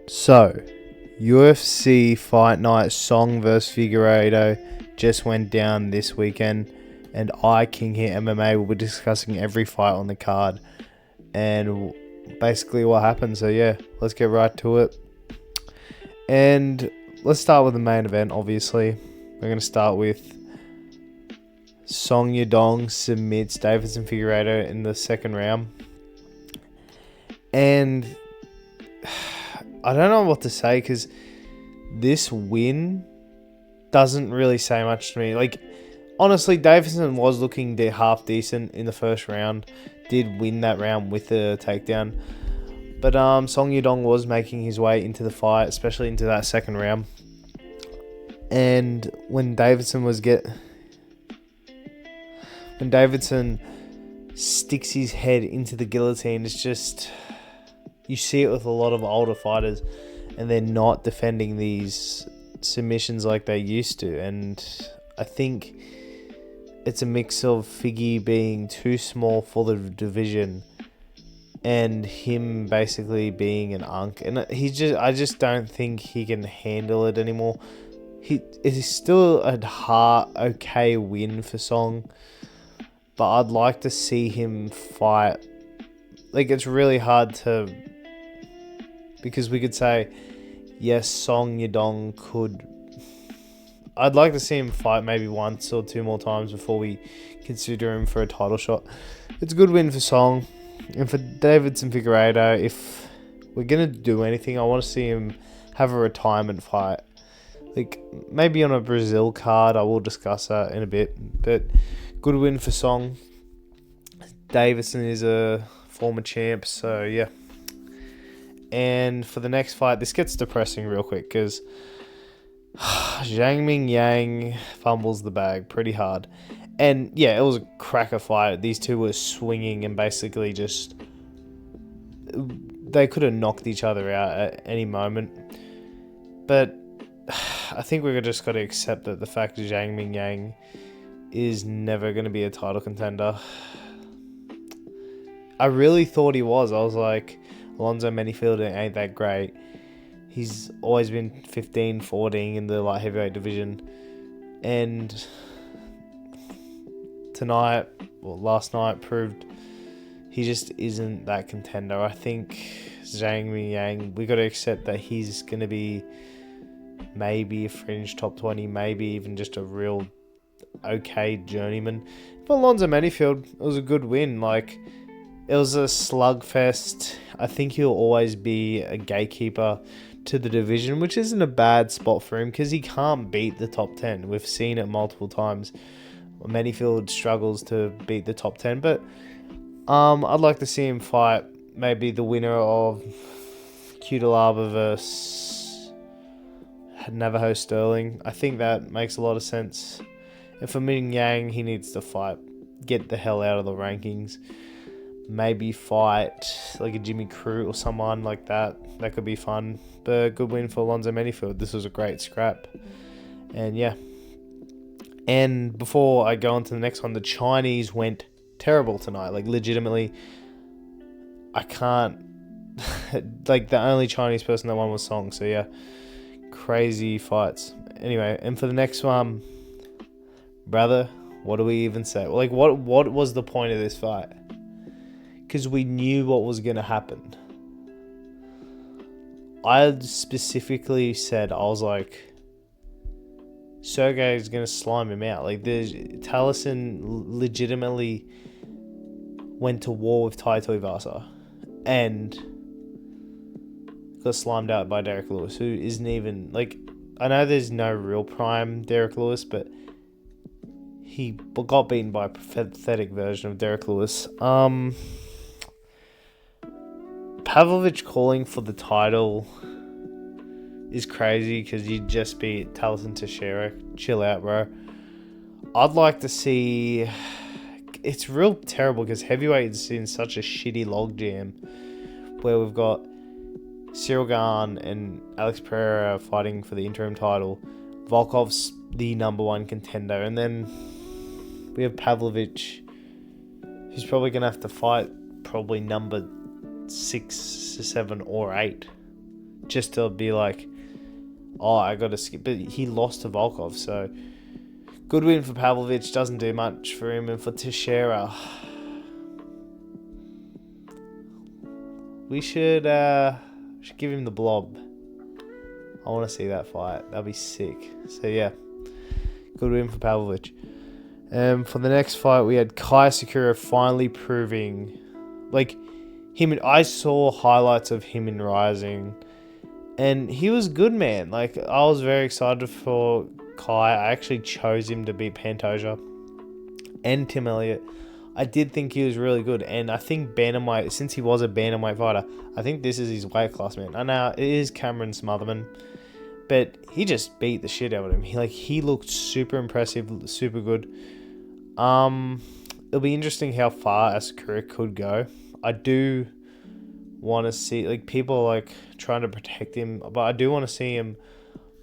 So, UFC Fight Night Song vs Figueiredo just went down this weekend, and I, King here MMA, will be discussing every fight on the card and basically what happened. So yeah, let's get right to it. And let's start with the main event, obviously. We're going to start with Song Yadong submits Davidson Figueiredo in the second round. And I don't know what to say because this win doesn't really say much to me. Like, honestly, Davidson was looking half decent in the first round. Did win that round with the takedown. But Song Yadong was making his way into the fight, especially into that second round. And when Davidson sticks his head into the guillotine, it's just, you see it with a lot of older fighters, and they're not defending these submissions like they used to. And I think it's a mix of Figgy being too small for the division and him basically being an unk. And I just don't think he can handle it anymore. It is still a okay win for Song, but I'd like to see him fight. Like, it's really hard to, because we could say, yes, Song Yadong could. I'd like to see him fight maybe once or two more times before we consider him for a title shot. It's a good win for Song. And for Davidson Figueiredo, if we're going to do anything, I want to see him have a retirement fight. Like, maybe on a Brazil card. I will discuss that in a bit. But good win for Song. Davidson is a former champ, so yeah. And for the next fight, this gets depressing real quick because Zhang Ming Yang fumbles the bag pretty hard. And yeah, it was a cracker fight. These two were swinging and basically just, they could have knocked each other out at any moment. But I think we've just got to accept that the fact that Zhang Ming Yang is never going to be a title contender. I really thought he was. I was like, Alonzo Manyfield ain't that great. He's always been 15, 14 in the light heavyweight division. And last night proved he just isn't that contender. I think Zhang Ming Yang, we got to accept that he's going to be maybe a fringe top 20, maybe even just a real okay journeyman. For Alonzo Manyfield, it was a good win. Like, it was a slugfest. I think he'll always be a gatekeeper to the division, which isn't a bad spot for him because he can't beat the top 10. We've seen it multiple times. Manyfield struggles to beat the top 10, but I'd like to see him fight maybe the winner of Cutelaba versus Navajo Sterling. I think that makes a lot of sense. And for Ming Yang, he needs to fight, get the hell out of the rankings. Maybe fight like a Jimmy Crute or someone like that. That could be fun. But good win for Alonzo Manyfield. This was a great scrap. And yeah. And before I go on to the next one, the Chinese went terrible tonight. Like, legitimately, I can't. Like, the only Chinese person that won was Song. So yeah, crazy fights. Anyway, and for the next one, brother, what do we even say? Like, what was the point of this fight? Because we knew what was going to happen. I specifically said, I was like, Sergey is going to slime him out. Like, Taliesin legitimately went to war with Tai Tuivasa and got slimed out by Derek Lewis, who isn't even, like, I know there's no real prime Derek Lewis, but he got beaten by a pathetic version of Derek Lewis. Pavlovich calling for the title is crazy because you just beat Taliesin Teixeira. Chill out, bro. I'd like to see. It's real terrible because heavyweight is in such a shitty logjam where we've got Cyril Gane and Alex Pereira fighting for the interim title. Volkov's the number one contender, and then we have Pavlovich, who's probably going to have to fight probably number 6, 7, or 8 just to be like, oh, I got to skip. But he lost to Volkov, so good win for Pavlovich. Doesn't do much for him. And for Teixeira, we should give him the blob. I want to see that fight. That'd be sick. So yeah, good win for Pavlovich. For the next fight, we had Kai Sakura finally proving, like, him. I saw highlights of him in Rising, and he was good, man. Like, I was very excited for Kai. I actually chose him to beat Pantoja and Tim Elliott. I did think he was really good, and I think bantamweight, since he was a bantamweight fighter, I think this is his weight class, man. I know it is Cameron Smotherman, but he just beat the shit out of him. He looked super impressive, super good. It'll be interesting how far Asakura could go. I do want to see, like, people like trying to protect him, but I do want to see him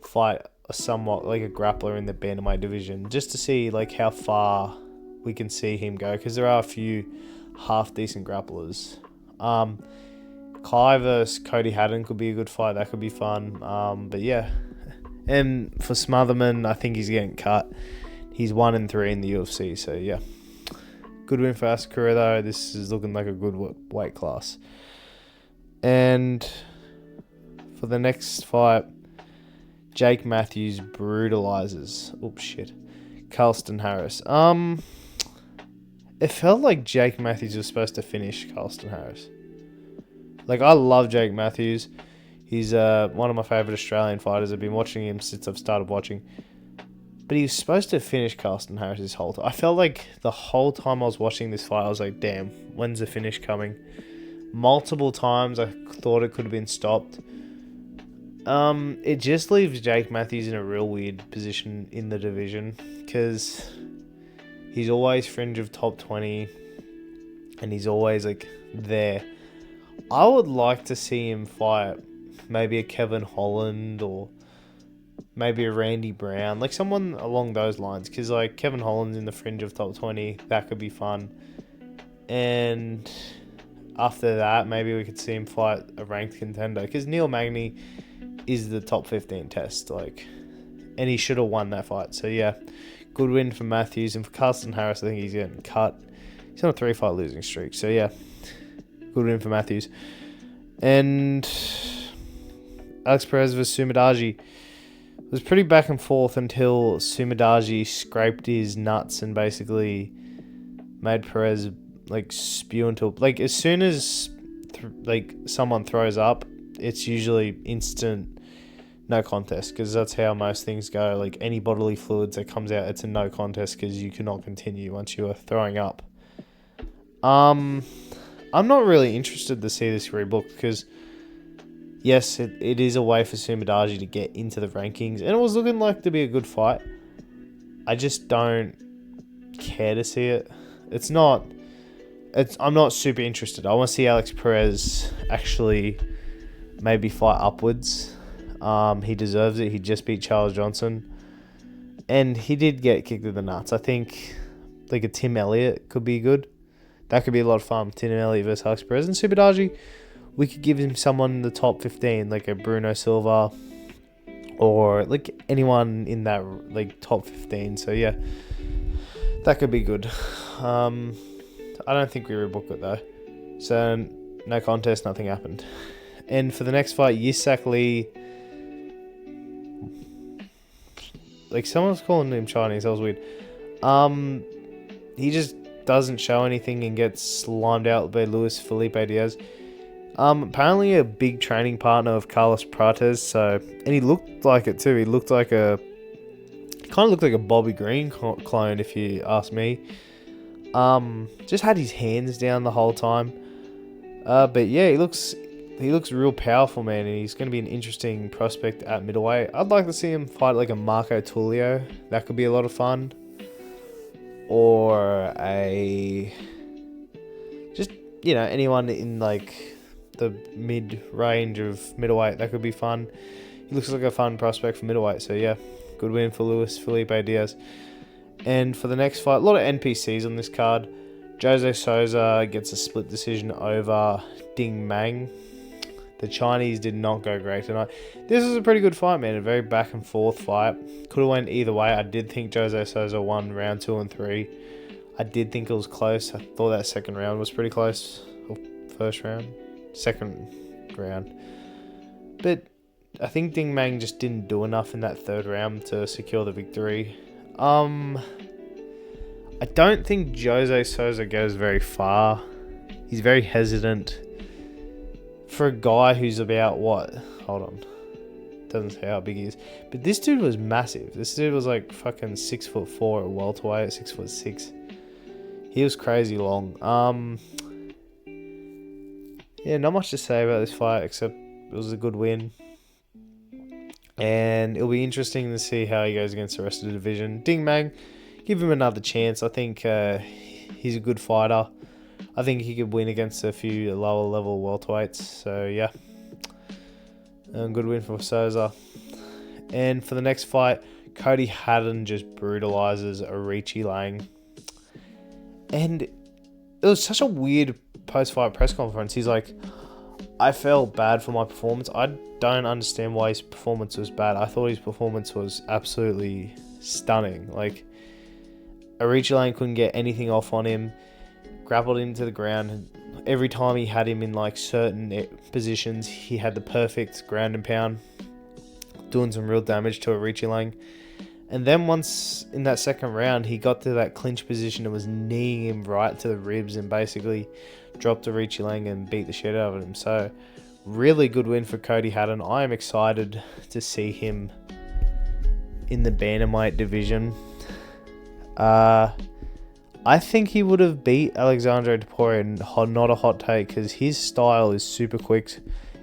fight somewhat like a grappler in the bantamweight division, just to see like how far we can see him go, because there are a few half decent grapplers. Kai versus Cody Haddon could be a good fight. That could be fun. But yeah, and for Smotherman, I think he's getting cut. He's 1-3 in the UFC, so yeah. Good win for Asakura, though. This is looking like a good weight class. And for the next fight, Jake Matthews brutalizes. Oops, shit. Carlston Harris. It felt like Jake Matthews was supposed to finish Carlston Harris. Like, I love Jake Matthews. He's one of my favourite Australian fighters. I've been watching him since I've started watching. But he was supposed to finish Carlston Harris this whole time. I felt like the whole time I was watching this fight, I was like, damn, when's the finish coming? Multiple times I thought it could have been stopped. It just leaves Jake Matthews in a real weird position in the division, because he's always fringe of top 20 and he's always like there. I would like to see him fight maybe a Kevin Holland or maybe a Randy Brown, like someone along those lines, because like Kevin Holland's in the fringe of top 20, that could be fun. And after that, maybe we could see him fight a ranked contender, because Neil Magny is the top 15 test, like, and he should have won that fight. So yeah, good win for Matthews. And for Carlston Harris, I think he's getting cut. He's on a 3-fight losing streak, so yeah, good win for Matthews. And Alex Perez versus Sumadaji was pretty back and forth until Sumadaji scraped his nuts and basically made Perez like spew into, like, as soon as someone throws up, it's usually instant no contest, because that's how most things go. Like, any bodily fluids that comes out, it's a no contest, because you cannot continue once you are throwing up. I'm not really interested to see this rebooked, because yes, it is a way for Sumadaji to get into the rankings, and it was looking like to be a good fight. I just don't care to see it. I'm not super interested. I want to see Alex Perez actually maybe fight upwards. He deserves it. He just beat Charles Johnson, and he did get kicked in the nuts. I think like a Tim Elliott could be good. That could be a lot of fun. Tim Elliott versus Alex Perez. And Sumadaji, we could give him someone in the top 15, like a Bruno Silva, or like anyone in that like top 15. So yeah, that could be good. I don't think we rebooked it though. So no contest, nothing happened. And for the next fight, Yisak Lee, like someone's calling him Chinese, that was weird. He just doesn't show anything and gets slimed out by Luis Felipe Diaz. Apparently a big training partner of Carlos Prates, and he looked like it too. He looked like kind of looked like a Bobby Green clone, if you ask me. Just had his hands down the whole time. But yeah, he looks real powerful, man, and he's going to be an interesting prospect at middleweight. I'd like to see him fight like a Marco Tullio. That could be a lot of fun. Or anyone in like the mid-range of middleweight. That could be fun. He looks like a fun prospect for middleweight. So yeah, good win for Luis Felipe Diaz. And for the next fight, a lot of NPCs on this card. Jose Souza gets a split decision over Ding Mang. The Chinese did not go great tonight. This was a pretty good fight, man. A very back and forth fight. Could have went either way. I did think Jose Sousa won round 2 and 3. I did think it was close. I thought that second round was pretty close. Or first round? Second round. But I think Ding Mang just didn't do enough in that third round to secure the victory. I don't think Jose Sousa goes very far. He's very hesitant. For a guy who's about what? Hold on. Doesn't say how big he is. But this dude was massive. This dude was like fucking 6'4" at welterweight, 6'6". He was crazy long. Yeah, not much to say about this fight except it was a good win. And it'll be interesting to see how he goes against the rest of the division. Ding Mang, give him another chance. I think he's a good fighter. I think he could win against a few lower level welterweights. So yeah, good win for Sousa. And for the next fight, Cody Haddon just brutalizes Arichi Lang. And it was such a weird post-fight press conference. He's like, I felt bad for my performance. I don't understand why his performance was bad. I thought his performance was absolutely stunning. Like, Arichi Lang couldn't get anything off on him. Grappled him to the ground, and every time he had him in like certain positions, he had the perfect ground and pound, doing some real damage to Arichi Lang. And then once in that second round, he got to that clinch position and was kneeing him right to the ribs and basically dropped Arichi Lang and beat the shit out of him. So really good win for Cody Haddon. I am excited to see him in the bantamweight division. I think he would have beat Alexandre Topuria, not a hot take, because his style is super quick.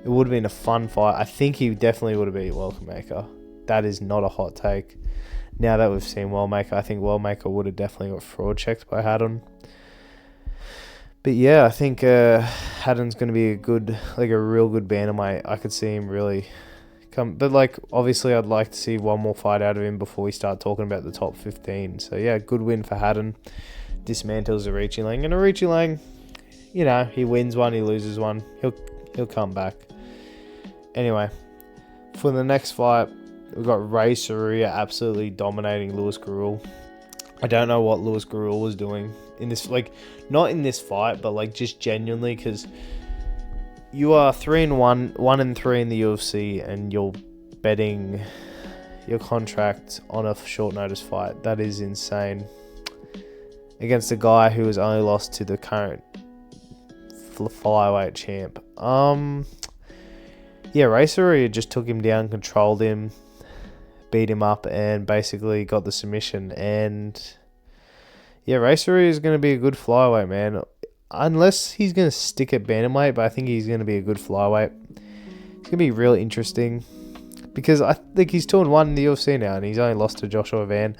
It would have been a fun fight. I think he definitely would have beat Weltermaker. That is not a hot take. Now that we've seen Wellmaker, I think Wellmaker would have definitely got fraud checked by Haddon. But yeah, I think Haddon's going to be a real good bantamweight. I could see him really come. But like, obviously, I'd like to see one more fight out of him before we start talking about the top 15. So yeah, good win for Haddon. Dismantles Arichi Lang, and Arichi Lang, you know, he wins one, he loses one, he'll come back. Anyway, for the next fight, we've got Ray Saruya absolutely dominating Louis Garul. I don't know what Louis Garul was doing in this, like, not in this fight, but like just genuinely, because you are 3-1, 1-3 in the UFC, and you're betting your contract on a short notice fight. That is insane. Against a guy who has only lost to the current flyweight champ. Yeah, Ray Saruya just took him down, controlled him, beat him up, and basically got the submission. And yeah, Ray Saruya is going to be a good flyweight, man. Unless he's going to stick at bantamweight, but I think he's going to be a good flyweight. It's going to be real interesting because I think he's 2-1 in the UFC now, and he's only lost to Joshua Van.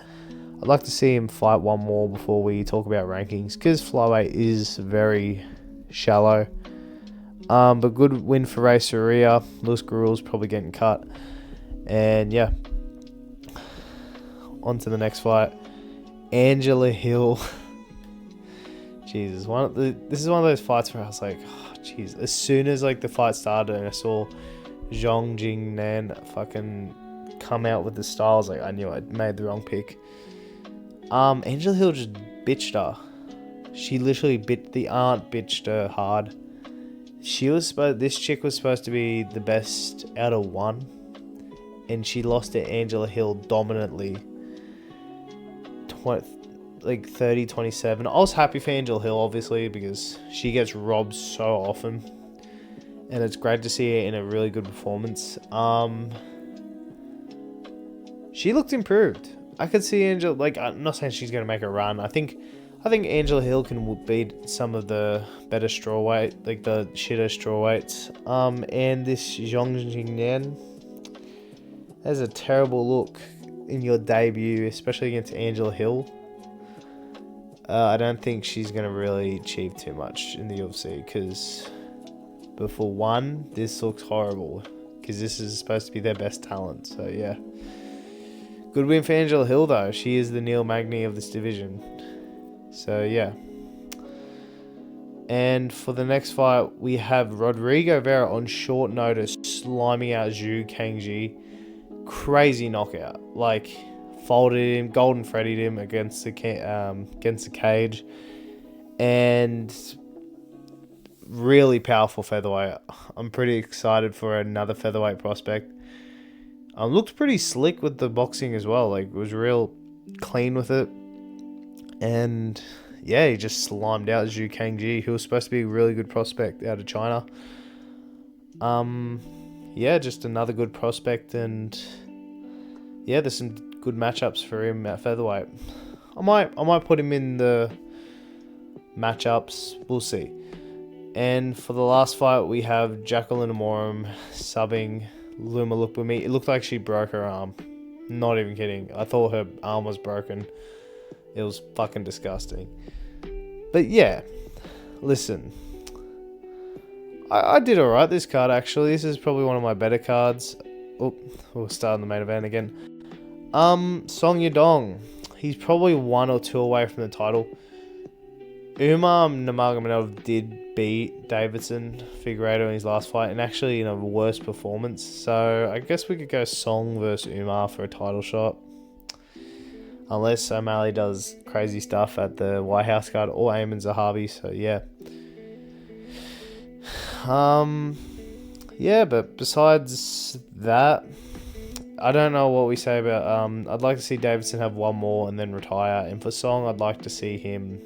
I'd like to see him fight one more before we talk about rankings, because flyweight is very shallow. But good win for Ray Saruya. Louis Garul's probably getting cut. And yeah, on to the next fight. Angela Hill. Jesus, this is one of those fights where I was like, oh, jeez. As soon as like the fight started and I saw Zhong Jing Nan fucking come out with the style, I was like, I knew I made the wrong pick. Angela Hill just bitched her. She literally bitched her hard. This chick was supposed to be the best out of one, and she lost to Angela Hill dominantly. 30-27. I was happy for Angela Hill, obviously, because she gets robbed so often, and it's great to see her in a really good performance. She looked improved. I could see Angela, like, I'm not saying she's going to make a run. I think Angela Hill can beat some of the better strawweight, like the shitter strawweights. And this Zhong Jingnan has a terrible look in your debut, especially against Angela Hill. I don't think she's going to really achieve too much in the UFC, but for one, this looks horrible, because this is supposed to be their best talent. So yeah. Good win for Angela Hill, though. She is the Neil Magny of this division. So, yeah. And for the next fight, we have Rodrigo Vera on short notice, sliming out Zhu Kangji. Crazy knockout. Like, folded him, Golden Freddy'd him against the cage. And really powerful featherweight. I'm pretty excited for another featherweight prospect. Looked pretty slick with the boxing as well. Like, was real clean with it. And yeah, he just slimed out Zhu Kangji, who was supposed to be a really good prospect out of China. Yeah, just another good prospect, and yeah, there's some good matchups for him at featherweight. I might put him in the matchups. We'll see. And for the last fight, we have Jacqueline Amorum subbing Luma Lupumi. It looked like she broke her arm. Not even kidding. I thought her arm was broken. It was fucking disgusting. But yeah, listen. I did alright this card, actually. This is probably one of my better cards. Oh, we'll start in the main event again. Song Yadong. He's probably 1 or 2 away from the title. Umar Nurmagomedov did beat Davidson Figueiredo in his last fight, and actually in a worse performance. So I guess we could go Song versus Umar for a title shot. Unless O'Malley does crazy stuff at the White House card, or Ayman Zahabi. So yeah. Yeah, but besides that, I don't know what we say about, I'd like to see Davidson have one more and then retire. And for Song, I'd like to see him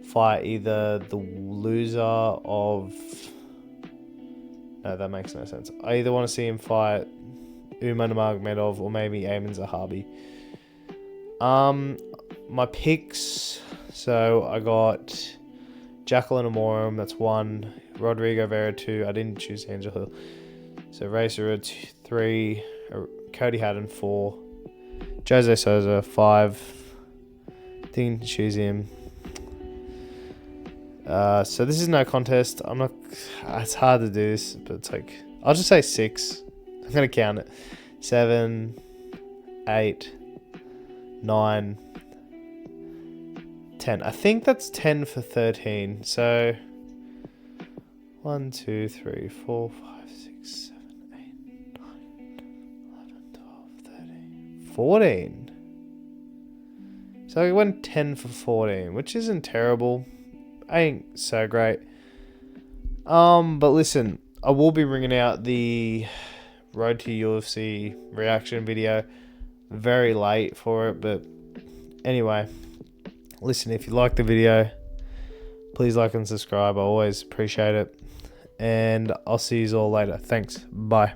fight either the loser of... No, that makes no sense. I either want to see him fight Umar Nurmagomedov or maybe Ayman Zahabi. My picks, so I got Jacqueline Amorum, that's 1. Rodrigo Vera 2. I didn't choose Angel Hill. So Racer 3. Cody Haddon 4. Jose Souza 5. Didn't choose him. So this is no contest. I'm not. It's hard to do this, but it's like, I'll just say 6. I'm gonna count it. 7, 8, 9, 10. I think that's 10 for 13. So 1, 2, 3, 4, 5, 6, 7, 8, 9, 11, 12, 13, 14. So I went 10 for 14, which isn't terrible. Ain't so great. But listen, I will be bringing out the Road to UFC reaction video very late for it, but anyway, listen, if you like the video, please like and subscribe. I always appreciate it, and I'll see you all later. Thanks. Bye.